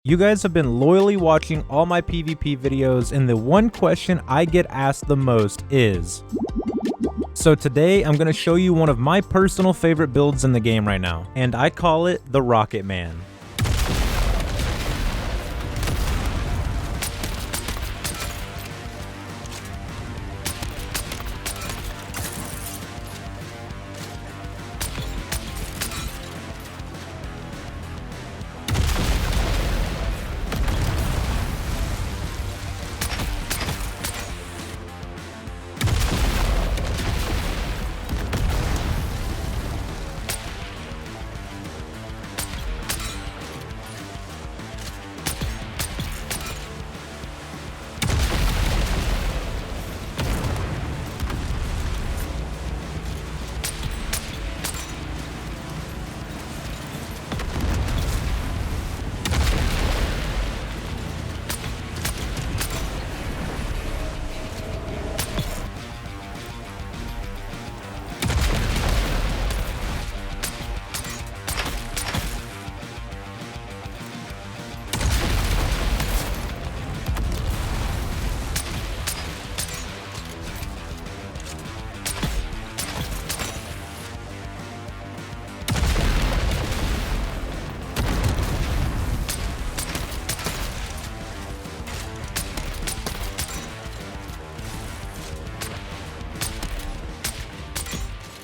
You guys have been loyally watching all my PvP videos, and the one question I get asked the most is... So today, I'm going to show you one of my personal favorite builds in the game right now, and I call it the Rocket Man.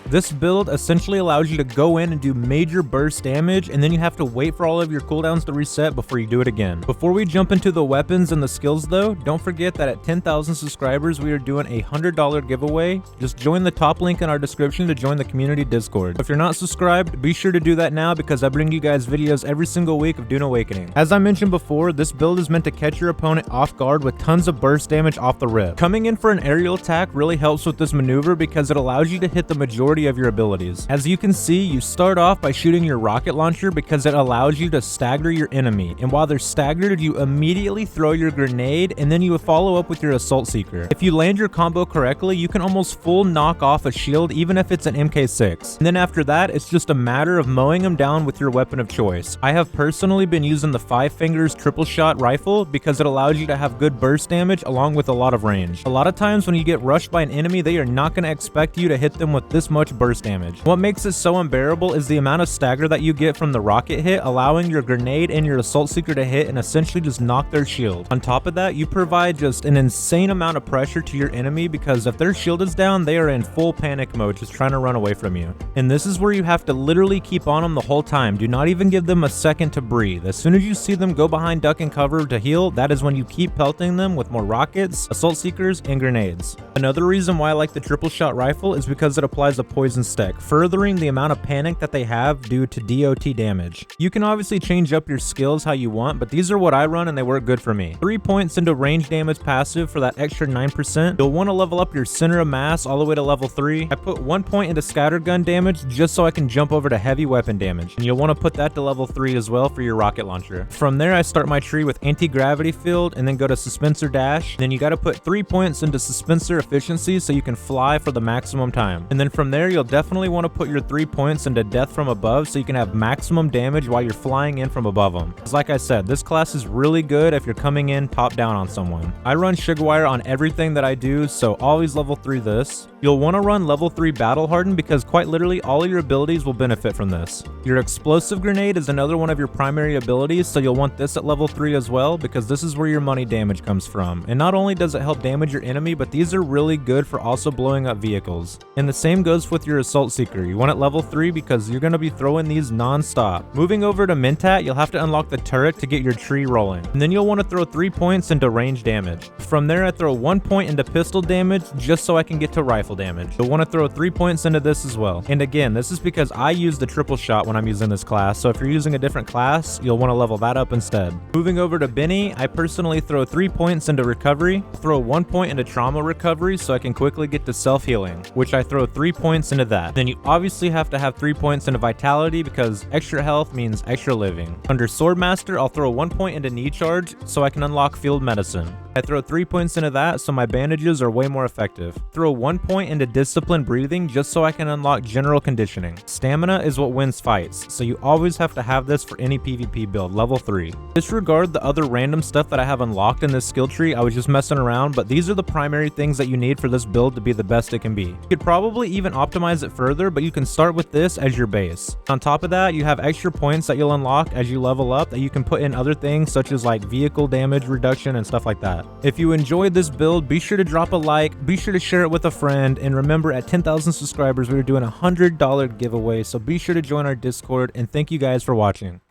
This build essentially allows you to go in and do major burst damage, and then you have to wait for all of your cooldowns to reset before you do it again. Before we jump into the weapons and the skills though, don't forget that at 10,000 subscribers we are doing a $100 giveaway. Just join the top link in our description to join the community Discord. If you're not subscribed, be sure to do that now because I bring you guys videos every single week of Dune Awakening. As I mentioned before, this build is meant to catch your opponent off guard with tons of burst damage off the rip. Coming in for an aerial attack really helps with this maneuver because it allows you to hit the majority of your abilities. As you can see, you start off by shooting your rocket launcher because it allows you to stagger your enemy, and while they're staggered, you immediately throw your grenade and then you follow up with your assault seeker. If you land your combo correctly, you can almost full knock off a shield even if it's an MK6. And then after that, it's just a matter of mowing them down with your weapon of choice. I have personally been using the 5 fingers triple shot rifle because it allows you to have good burst damage along with a lot of range. A lot of times when you get rushed by an enemy, they are not going to expect you to hit them with this much burst damage. What makes it so unbearable is the amount of stagger that you get from the rocket hit, allowing your grenade and your assault seeker to hit and essentially just knock their shield. On top of that, you provide just an insane amount of pressure to your enemy because if their shield is down, they are in full panic mode just trying to run away from you. And this is where you have to literally keep on them the whole time. Do not even give them a second to breathe. As soon as you see them go behind duck and cover to heal, that is when you keep pelting them with more rockets, assault seekers, and grenades. Another reason why I like the triple shot rifle is because it applies a poison stack, furthering the amount of panic that they have due to DOT damage. You can obviously change up your skills how you want, but these are what I run and they work good for me. 3 points into range damage passive for that extra 9%. You'll want to level up your center of mass all the way to level 3. I put 1 point into scattergun damage just so I can jump over to heavy weapon damage, and you'll want to put that to level 3 as well for your rocket launcher. From there, I start my tree with anti-gravity field and then go to suspensor dash. Then you got to put 3 points into suspensor efficiency so you can fly for the maximum time. And then from there, you'll definitely want to put your 3 points into death from above so you can have maximum damage while you're flying in from above them. Because like I said, this class is really good if you're coming in top down on someone. I run Sugarwire on everything that I do, so always level 3 this. You'll want to run level 3 Battle Harden because quite literally all of your abilities will benefit from this. Your explosive grenade is another one of your primary abilities, so you'll want this at level 3 as well because this is where your money damage comes from. And not only does it help damage your enemy, but these are really good for also blowing up vehicles. And the same goes with your assault seeker. You want it level 3 because you're going to be throwing these non-stop. Moving over to Mentat, you'll have to unlock the turret to get your tree rolling. And then you'll want to throw 3 points into range damage. From there, I throw 1 point into pistol damage just so I can get to rifle damage. You'll want to throw 3 points into this as well. And again, this is because I use the triple shot when I'm using this class, so if you're using a different class, you'll want to level that up instead. Moving over to Benny, I personally throw 3 points into recovery, throw 1 point into trauma recovery so I can quickly get to self-healing, which I throw 3 points into that. Then you obviously have to have 3 points into vitality because extra health means extra living. Under Swordmaster, I'll throw 1 point into knee charge so I can unlock field medicine. I throw 3 points into that so my bandages are way more effective. Throw 1 point into disciplined breathing just so I can unlock general conditioning. Stamina is what wins fights, so you always have to have this for any PvP build, level 3. Disregard the other random stuff that I have unlocked in this skill tree, I was just messing around, but these are the primary things that you need for this build to be the best it can be. You could probably even optimize it further, but you can start with this as your base. On top of that, you have extra points that you'll unlock as you level up that you can put in other things such as like vehicle damage reduction and stuff like that. If you enjoyed this build, be sure to drop a like, be sure to share it with a friend, and remember at 10,000 subscribers, we're doing a $100 giveaway, so be sure to join our Discord, and thank you guys for watching.